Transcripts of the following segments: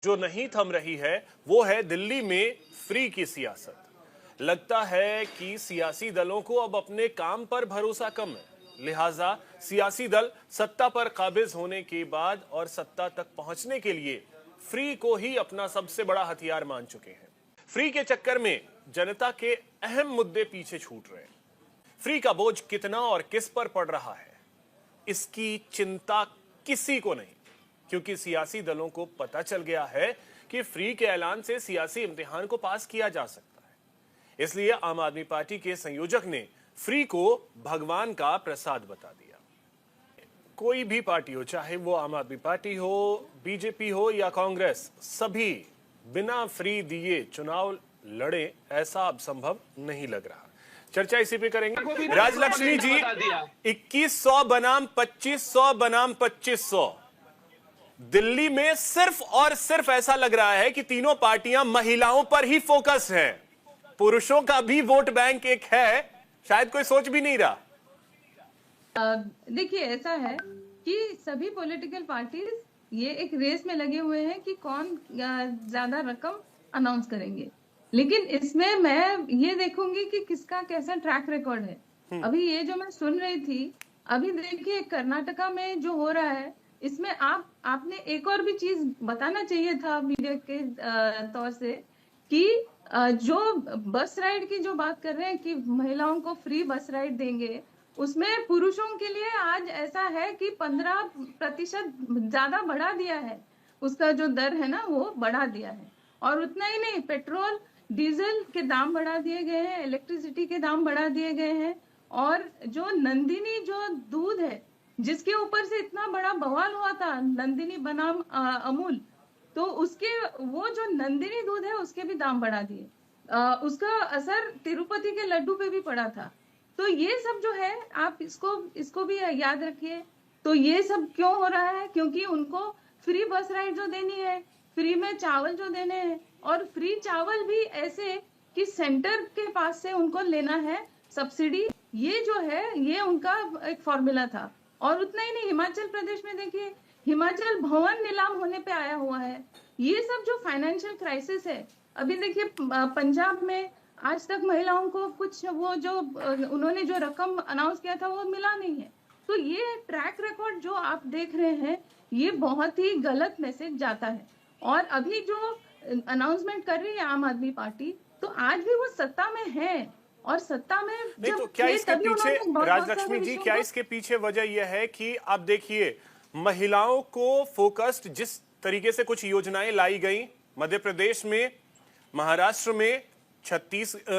जो नहीं थम रही है वो है दिल्ली में फ्री की सियासत। लगता है कि सियासी दलों को अब अपने काम पर भरोसा कम है, लिहाजा सियासी दल सत्ता पर काबिज होने के बाद और सत्ता तक पहुंचने के लिए फ्री को ही अपना सबसे बड़ा हथियार मान चुके हैं। फ्री के चक्कर में जनता के अहम मुद्दे पीछे छूट रहे हैं। फ्री का बोझ कितना और किस पर पड़ रहा है, इसकी चिंता किसी को नहीं, क्योंकि सियासी दलों को पता चल गया है कि फ्री के ऐलान से सियासी इम्तिहान को पास किया जा सकता है। इसलिए आम आदमी पार्टी के संयोजक ने फ्री को भगवान का प्रसाद बता दिया। कोई भी पार्टी हो, चाहे वो आम आदमी पार्टी हो, बीजेपी हो या कांग्रेस, सभी बिना फ्री दिए चुनाव लड़े, ऐसा अब संभव नहीं लग रहा। चर्चा इसी पे करेंगे। राजलक्ष्मी जी, 2100 बनाम 2500 बनाम 2500, दिल्ली में सिर्फ और सिर्फ ऐसा लग रहा है कि तीनों पार्टियां महिलाओं पर ही फोकस हैं। पुरुषों का भी वोट बैंक एक है, शायद कोई सोच भी नहीं रहा। देखिए, ऐसा है कि सभी पॉलिटिकल पार्टीज ये एक रेस में लगे हुए हैं कि कौन ज्यादा रकम अनाउंस करेंगे, लेकिन इसमें मैं ये देखूंगी कि किसका कैसा ट्रैक रिकॉर्ड है। अभी ये जो मैं सुन रही थी, अभी देखिए कर्नाटका में जो हो रहा है, इसमें आपने एक और भी चीज बताना चाहिए था मीडिया के तौर से कि जो बस राइड की जो बात कर रहे हैं कि महिलाओं को फ्री बस राइड देंगे, उसमें पुरुषों के लिए आज ऐसा है कि 15% ज्यादा बढ़ा दिया है, उसका जो दर है ना वो बढ़ा दिया है। और उतना ही नहीं, पेट्रोल डीजल के दाम बढ़ा दिए गए हैं, इलेक्ट्रिसिटी के दाम बढ़ा दिए गए हैं, और जो नंदिनी जो दूध है जिसके ऊपर से इतना बड़ा बवाल हुआ था, नंदिनी बनाम अमूल, तो उसके वो जो नंदिनी दूध है उसके भी दाम बढ़ा दिए। उसका असर तिरुपति के लड्डू पे भी पड़ा था। तो ये सब जो है, आप इसको भी याद रखिए। तो ये सब क्यों हो रहा है? क्योंकि उनको फ्री बस राइड जो देनी है, फ्री में चावल जो देने हैं, और फ्री चावल भी ऐसे कि सेंटर के पास से उनको लेना है सब्सिडी, ये जो है ये उनका एक फॉर्मूला था। और उतना ही नहीं, हिमाचल प्रदेश में देखिए, हिमाचल भवन नीलाम होने पे आया हुआ है। ये सब जो फाइनेंशियल क्राइसिस है, अभी देखिए पंजाब में आज तक महिलाओं को कुछ वो जो उन्होंने जो रकम अनाउंस किया था वो मिला नहीं है। तो ये ट्रैक रिकॉर्ड जो आप देख रहे हैं, ये बहुत ही गलत मैसेज जाता है। और अभी जो अनाउंसमेंट कर रही है आम आदमी पार्टी, तो आज भी वो सत्ता में है, और सत्ता में नहीं, तो क्या इसके पीछे, राजलक्ष्मी जी, क्या इसके पीछे वजह यह है कि आप देखिए महिलाओं को फोकस्ड जिस तरीके से कुछ योजनाएं लाई गई मध्य प्रदेश में, महाराष्ट्र में,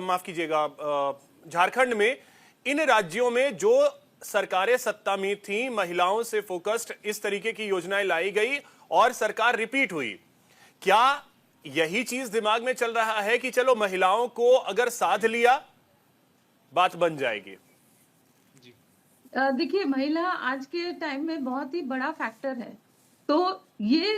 माफ कीजिएगा, झारखंड में, इन राज्यों में जो सरकारें सत्ता में थी, महिलाओं से फोकस्ड इस तरीके की योजनाएं लाई गई और सरकार रिपीट हुई। क्या यही चीज दिमाग में चल रहा है कि चलो महिलाओं को अगर साध लिया बात बन जाएगी? देखिए, महिला आज के टाइम में बहुत ही बड़ा फैक्टर है। तो ये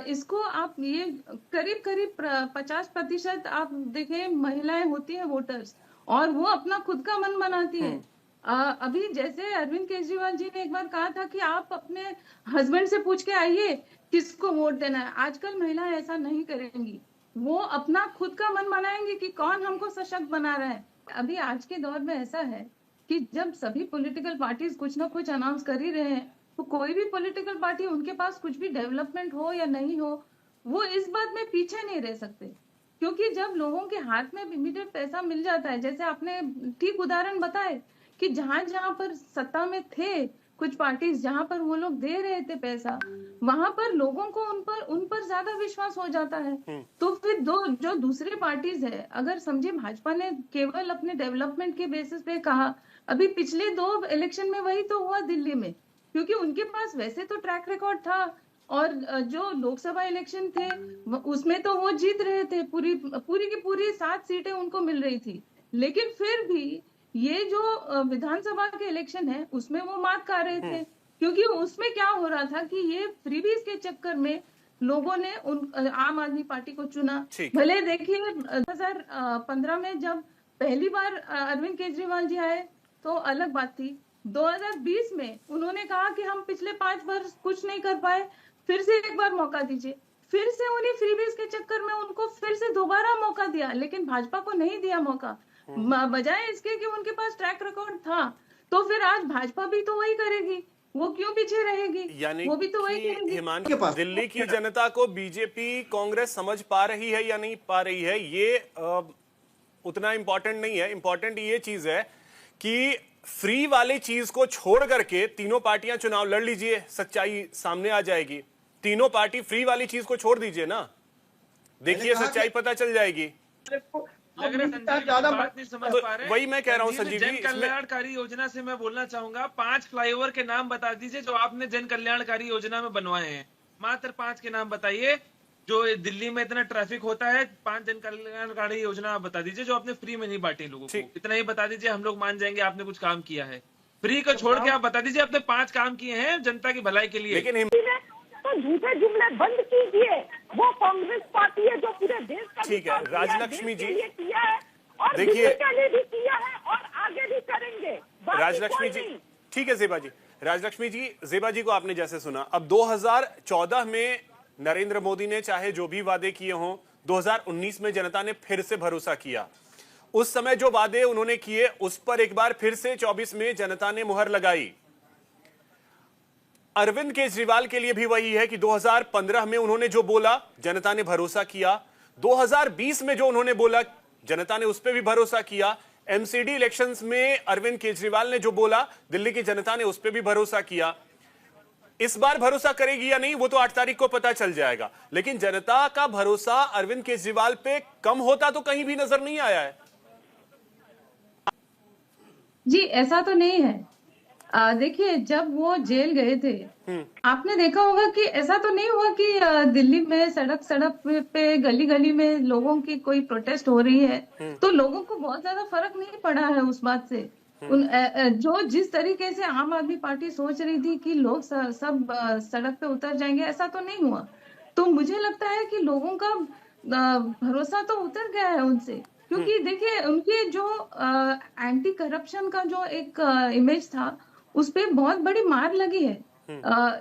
इसको आप ये करीब करीब 50% आप देखें महिलाएं होती हैं वोटर्स, और वो अपना खुद का मन बनाती है। अभी जैसे अरविंद केजरीवाल जी ने एक बार कहा था कि आप अपने हस्बैंड से पूछ के आइए किसको वोट देना है। आजकल महिलाएं ऐसा नहीं करेंगी, वो अपना खुद का मन बनाएंगे कि कौन हमको सशक्त बना रहा है। अभी आज के दौर में ऐसा है कि जब सभी पॉलिटिकल पार्टीज कुछ ना कुछ अनाउंस कर ही रहे हैं, तो कोई भी पॉलिटिकल पार्टी, उनके पास कुछ भी डेवलपमेंट हो या नहीं हो, वो इस बात में पीछे नहीं रह सकते। क्योंकि जब लोगों के हाथ में इमीडिएट पैसा मिल जाता है, जैसे आपने ठीक उदाहरण बताए कि जहां जहां पर सत्ता में थे कुछ पार्टीज, जहां पर वो लोग दे रहे थे पैसा, वहां पर लोगों को उन पर ज्यादा विश्वास हो जाता है। तो फिर जो दूसरे पार्टीज है, अगर समझे भाजपा ने केवल अपने डेवलपमेंट के बेसिस पे कहा, अभी पिछले 2 इलेक्शन में वही तो हुआ दिल्ली में, क्योंकि उनके पास वैसे तो ट्रैक रिकॉर्ड था, और जो लोकसभा इलेक्शन थे उसमें तो वो जीत रहे थे, पूरी की पूरी 7 सीटें उनको मिल रही थी। लेकिन फिर भी ये जो विधानसभा के इलेक्शन है उसमें वो मात खा रहे थे, क्योंकि उसमें क्या हो रहा था कि ये फ्रीबीज के चक्कर में लोगों ने आम आदमी पार्टी को चुना। भले देखिए 2015 में जब पहली बार अरविंद केजरीवाल जी आए तो अलग बात थी, 2020 में उन्होंने कहा कि हम पिछले 5 वर्ष कुछ नहीं कर पाए, फिर से एक बार मौका दीजिए। फिर से उन्हीं फ्रीबीज के चक्कर में उनको फिर से दोबारा मौका दिया, लेकिन भाजपा को नहीं दिया मौका। बजाय इसके कि उनके पास ट्रैक रिकॉर्ड था, तो फिर आज भाजपा भी तो वही करेगी, वो क्यों पीछे रहेगी? यानी वो भी तो वही कि करेगी। हिमांशु, दिल्ली की जनता को बीजेपी कांग्रेस समझ पा रही है या नहीं पा रही है, ये उतना इंपॉर्टेंट नहीं है। इंपॉर्टेंट ये चीज है कि फ्री वाली चीज को छोड़ करके तीनों पार्टियां चुनाव लड़ लीजिए, सच्चाई सामने आ जाएगी। तीनों पार्टी फ्री वाली चीज को छोड़ दीजिए ना, देखिए सच्चाई पता चल जाएगी। लग रहा है संजीव जी बात नहीं समझ पा रहे। वही मैं कह रहा हूँ संजीव जी, जन कल्याणकारी योजना से मैं बोलना चाहूंगा, 5 फ्लाईओवर के नाम बता दीजिए जो आपने जन कल्याणकारी योजना में बनवाए हैं। मात्र 5 के नाम बताइए। जो दिल्ली में इतना ट्रैफिक होता है, 5 जन कल्याणकारी योजना आप बता दीजिए जो आपने फ्री में नहीं बांटी लोगों को। इतना ही बता दीजिए, हम लोग मान जाएंगे आपने कुछ काम किया है। फ्री को छोड़ के आप बता दीजिए आपने 5 काम किए हैं जनता की भलाई के लिए। लेकिन तो झूठे जुमले बंद कीजिए। वो कांग्रेस पार्टी है जो पूरे देश का ठीक है राजलक्ष्मी जी, किया है और देखिए के लिए भी किया है और आगे भी करेंगे। राजलक्ष्मी जी, ठीक है ज़ेबा जी, राजलक्ष्मी जी, ज़ेबा जी को आपने जैसे सुना, अब 2014 में नरेंद्र मोदी ने चाहे जो भी वादे किए हों, 2019 में जनता ने फिर से भरोसा किया। उस समय जो वादे उन्होंने किए उस पर एक बार फिर से 24 में जनता ने मुहर लगाई। अरविंद केजरीवाल के लिए भी वही है कि 2015 में उन्होंने जो बोला जनता ने भरोसा किया, 2020 में जो उन्होंने बोला जनता ने उस पर भी भरोसा किया, एमसीडी इलेक्शंस में अरविंद केजरीवाल ने जो बोला दिल्ली की जनता ने उस पर भी भरोसा किया। इस बार भरोसा करेगी या नहीं वो तो 8 तारीख को पता चल जाएगा, लेकिन जनता का भरोसा अरविंद केजरीवाल पे कम होता तो कहीं भी नजर नहीं आया है। जी ऐसा तो नहीं है। देखिए जब वो जेल गए थे, आपने देखा होगा कि ऐसा तो नहीं हुआ कि दिल्ली में सड़क सड़क पे गली गली में लोगों की कोई प्रोटेस्ट हो रही है तो लोगों को बहुत ज्यादा फर्क नहीं पड़ा है उस बात से। जो जिस तरीके से आम आदमी पार्टी सोच रही थी कि लोग सब सड़क पे उतर जाएंगे, ऐसा तो नहीं हुआ। तो मुझे लगता है कि लोगों का भरोसा तो उतर गया है उनसे, क्योंकि देखिए उनके जो एंटी करप्शन का जो एक इमेज था उस पे बहुत बड़ी मार लगी है।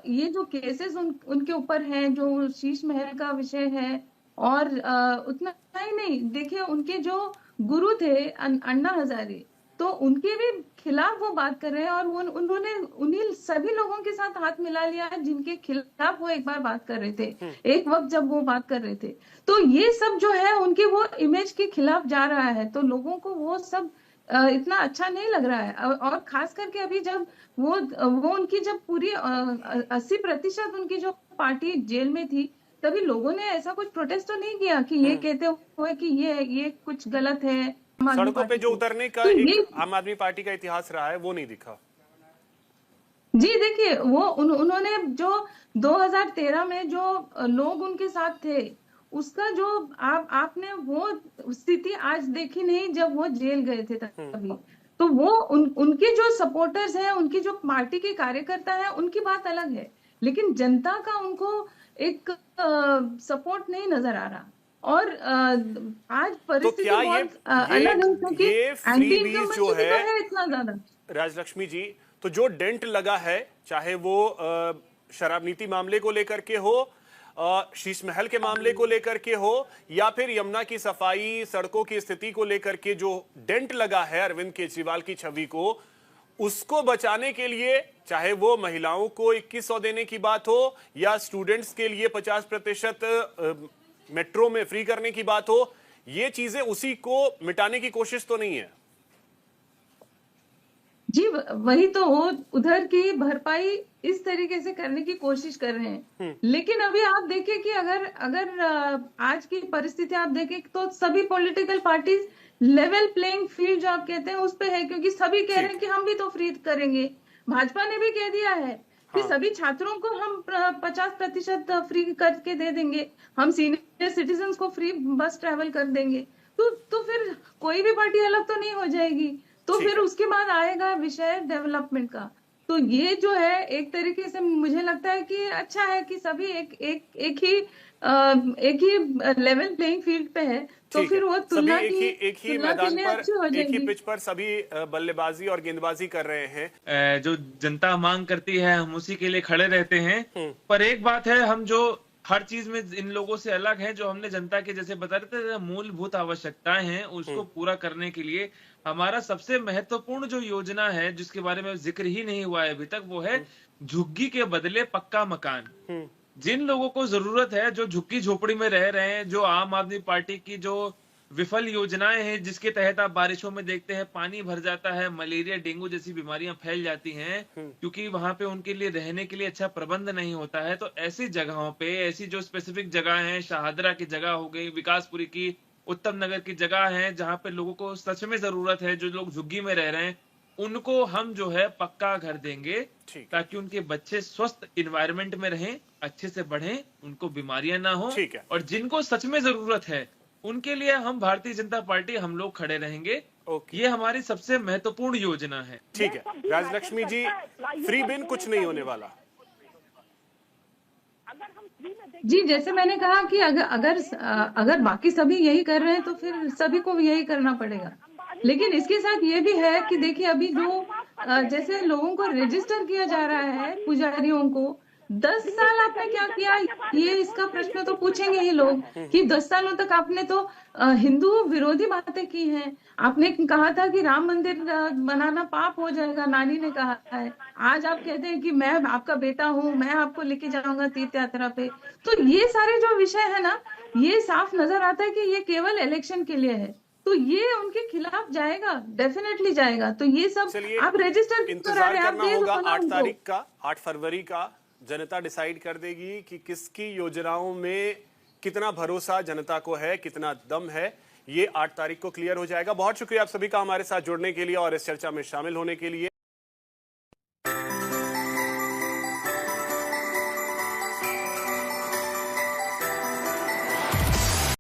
ये जो केसेस उनके ऊपर हैं, जो शीश महल का विषय है, और उतना ही नहीं, देखिए उनके जो गुरु थे अन्ना हजारे, तो उनके भी खिलाफ वो बात कर रहे हैं, और उन्होंने उन्हीं सभी लोगों के साथ हाथ मिला लिया है जिनके खिलाफ वो एक बार बात कर रहे थे, एक वक्त जब वो बात कर रहे थे। तो ये सब जो है उनके वो इमेज के खिलाफ जा रहा है, तो लोगों को वो सब इतना अच्छा नहीं लग रहा है। और खास करके अभी जब वो उनकी जब पूरी 80% उनकी जो पार्टी जेल में थी, तभी लोगों ने ऐसा कुछ प्रोटेस्ट तो नहीं किया कि ये कहते हुए कि ये कुछ गलत है। सड़कों पे जो उतरने का एक आम आदमी पार्टी का इतिहास रहा है वो नहीं दिखा। जी देखिए वो उन्होंने जो 2013 में जो लोग उनके साथ थे, उसका जो आपने वो स्थिति आज देखी नहीं जब वो जेल गए थे तभी। तो वो उनके जो सपोर्टर्स हैं, उनकी जो पार्टी के कार्यकर्ता हैं, उनकी बात अलग है, लेकिन जनता का उनको एक सपोर्ट नहीं नजर आ रहा। और आज परिस्थिति बहुत अलग है, क्योंकि एंटी इनकम्बेंसी जो है इतना ज्यादा। राजलक्ष्मी जी, तो जो डेंट लगा है, चाहे वो शराब नीति मामले को लेकर के हो, शीश महल के मामले को लेकर के हो, या फिर यमुना की सफाई, सड़कों की स्थिति को लेकर के जो डेंट लगा है अरविंद केजरीवाल की छवि को, उसको बचाने के लिए चाहे वो महिलाओं को 2100 देने की बात हो या स्टूडेंट्स के लिए 50% मेट्रो में फ्री करने की बात हो, ये चीजें उसी को मिटाने की कोशिश तो नहीं है। जी वही तो, वो उधर की भरपाई इस तरीके से करने की कोशिश कर रहे हैं। लेकिन अभी आप देखें कि अगर आज की परिस्थिति आप देखें तो सभी political parties level playing field जो आप कहते हैं उस पे है, क्योंकि सभी कह रहे हैं कि हम भी तो फ्री करेंगे। भाजपा ने भी कह दिया है कि सभी छात्रों को हम 50% फ्री करके दे देंगे, हम सीनियर सिटीजन को फ्री बस ट्रैवल कर देंगे। तो फिर कोई भी पार्टी अलग तो नहीं हो जाएगी। तो फिर उसके बाद आएगा विषय डेवलपमेंट का। तो ये जो है एक तरीके से मुझे लगता है कि अच्छा है कि सभी एक ही लेवल प्लेइंग फील्ड पे है, तो फिर वो तुलना एक ही मैदान पर, एक ही पिच पर सभी बल्लेबाजी और गेंदबाजी कर रहे हैं। जो जनता मांग करती है हम उसी के लिए खड़े रहते हैं। पर एक बात है, हम जो हर चीज में इन लोगों से अलग है। जो हमने जनता के जैसे बता रहे थे मूलभूत आवश्यकताएं हैं उसको पूरा करने के लिए हमारा सबसे महत्वपूर्ण जो योजना है जिसके बारे में जिक्र ही नहीं हुआ है अभी तक, वो है झुग्गी के बदले पक्का मकान। जिन लोगों को जरूरत है, जो झुग्गी झोपड़ी में रह रहे हैं, जो आम आदमी पार्टी की जो विफल योजनाएं हैं जिसके तहत आप बारिशों में देखते हैं पानी भर जाता है, मलेरिया डेंगू जैसी बीमारियां फैल जाती हैं क्योंकि वहां पे उनके लिए रहने के लिए अच्छा प्रबंध नहीं होता है। तो ऐसी जगहों पे, ऐसी जो स्पेसिफिक जगह हैं, शाहदरा की जगह हो गई, विकासपुरी की, उत्तम नगर की जगह है जहां पे लोगों को सच में जरूरत है, जो लोग झुग्गी में रह रहे हैं उनको हम जो है पक्का घर देंगे ताकि उनके बच्चे स्वस्थ इन्वायरमेंट में रहें, अच्छे से बढ़ें, उनको बीमारियां ना हो। और जिनको सच में जरूरत है उनके लिए हम भारतीय जनता पार्टी हम लोग खड़े रहेंगे। ये हमारी सबसे महत्वपूर्ण योजना है। ठीक है राजलक्ष्मी जी, फ्री बिन कुछ नहीं होने वाला। जी, जैसे मैंने कहा कि अगर बाकी सभी यही कर रहे हैं तो फिर सभी को यही करना पड़ेगा। लेकिन इसके साथ ये भी है कि देखिए अभी जो जैसे लोगों को रजिस्टर किया जा रहा है, पुजारियों को 10 साल आपने क्या किया, ये इसका प्रश्न तो पूछेंगे ही लोग कि 10 सालों तक आपने तो हिंदू विरोधी बातें की हैं। आपने कहा था कि राम मंदिर बनाना पाप हो जाएगा, नानी ने कहा है। आज आप कहते हैं कि मैं आपका बेटा हूँ, मैं आपको लेके जाऊंगा तीर्थ यात्रा पे। तो ये सारे जो विषय है ना, ये साफ नजर आता है कि ये केवल इलेक्शन के लिए है। तो ये उनके खिलाफ जाएगा, डेफिनेटली जाएगा। तो ये सब आप रजिस्टर इंतजार करना होगा 8 तारीख का, 8 फरवरी का। जनता डिसाइड कर देगी कि किसकी योजनाओं में कितना भरोसा जनता को है, कितना दम है। ये 8 तारीख को क्लियर हो जाएगा। बहुत शुक्रिया आप सभी का हमारे साथ जुड़ने के लिए और इस चर्चा में शामिल होने के लिए।